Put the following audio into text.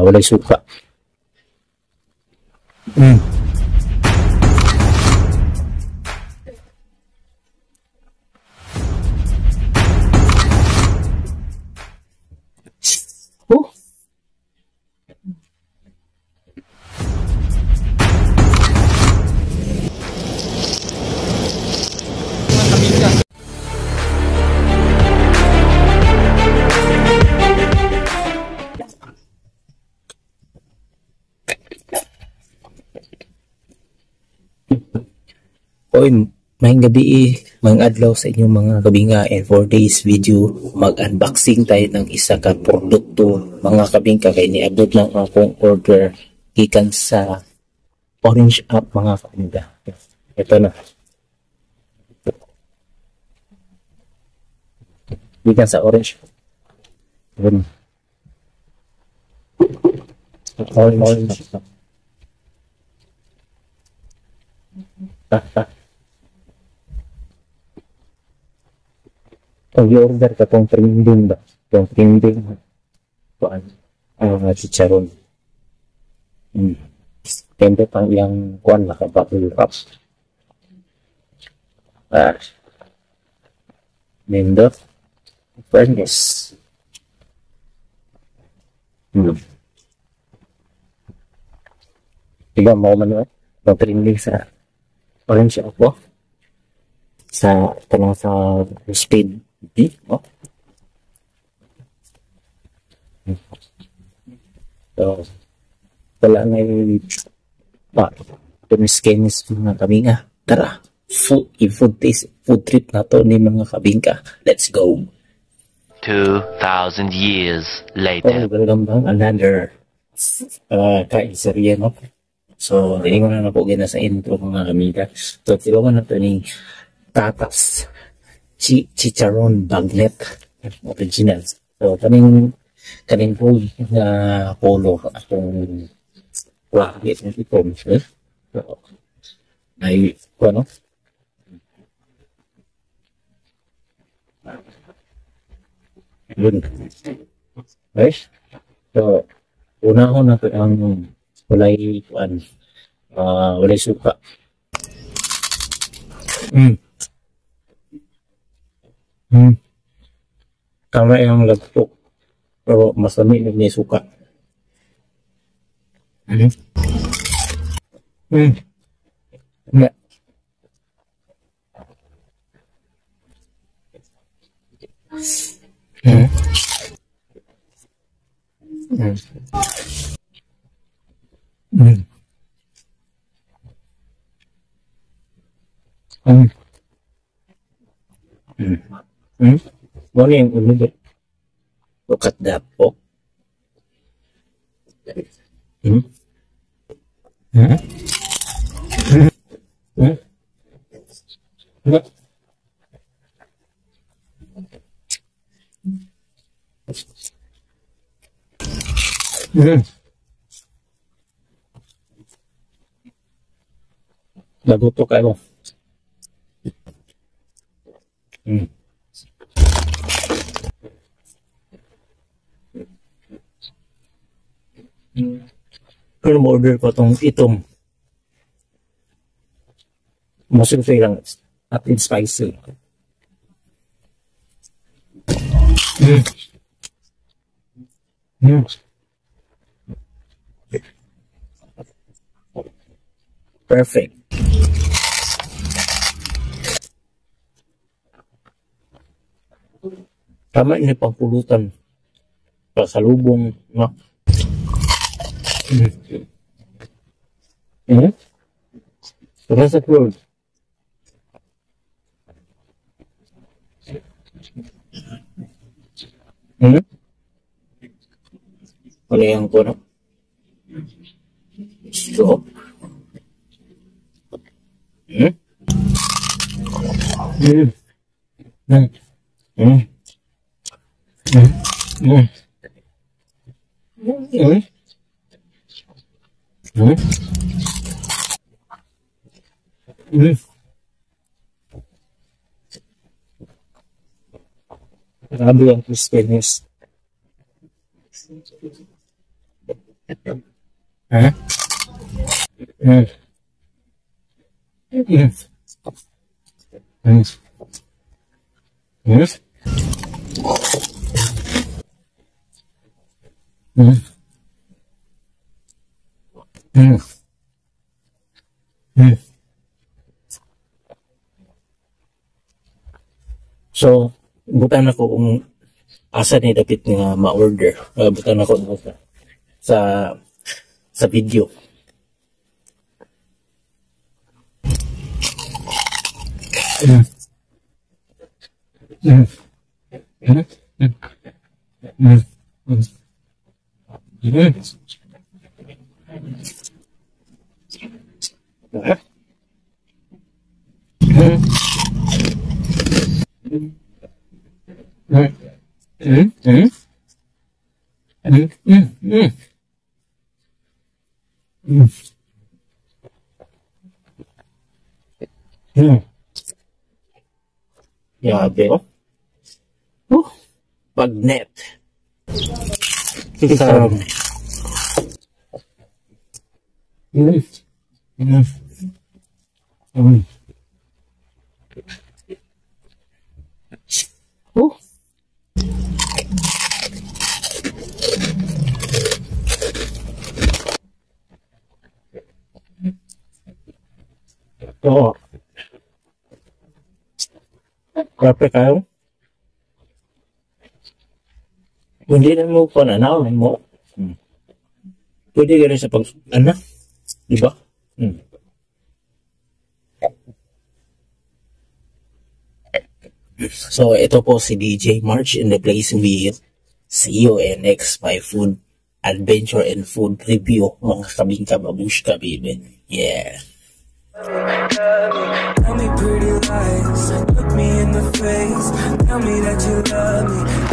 walay suka. Mm. Oh. Oy, maayong gabi, mga adlaw sa inyong mga kabinga, and for today's video, mag-unboxing tayo ng isa ka produkto mga kabingka kay niabot lang akong order gikan sa Orange App mga kabingka. Ito na. Gikan sa Orange. Orange. Ang i-order ka itong trending ba? Itong trending. Kuan? Ang chicharon. Tendo pang iyang kuan naka-bubble wrap. Nindot. Fairness. Tiga mo man eh. Itong trending sa Orange App sa tanong sa speed. Oh. So, wala na yung tumiskinis mga kabingka. Tara, food trip na to ni mga kabingka. Let's go. 2,000 years later. Oh, welcome back another kaisarya, no? So, hindi ko na po gina sa intro mga kabingka. So, tilawan na to ni Tatas Chicharon Bagnet original. So kaning po na polo atong wakit ng itom. So ay ano? Good. Right? So una na to ang walay kuan walay suka. Tama yung lagtok. Pero mas lamig na suka. Nga. Morning, ulit. Look at that, po. Naguto kayo. Pero order ko itong masulsoy lang at in spicy. Perfect. Tama ini pangpulutan pasalubong na. Rasa cool. Ano yung ko na? Stop. Grabe ang crispiness. Huh? Mm. Mm. Mm. Mm. Mm. Mm. Mm. So, butan ako kung asa ni dapat nga ma-order. Butan ako sa sa video. Mm. Mm. Mm. Mm. Mm. Mm. Mm. Mm. Mm. Mm. Mm. Mm. Mm. Mm. Mm. Mm. Grabe, oh. Bagnet. Um, mm. Mm. Mm. Oh. Oh. Grabe kayo. Kung hindi na mo pananaw mo, pwede ka rin sa pag, ano? Diba? Hmm. So, ito po si DJ March in the place with CONX my food adventure and food review mga kabing kababushka baby. Yeah. Tell me pretty lies, look me in the face. Tell me that you love me.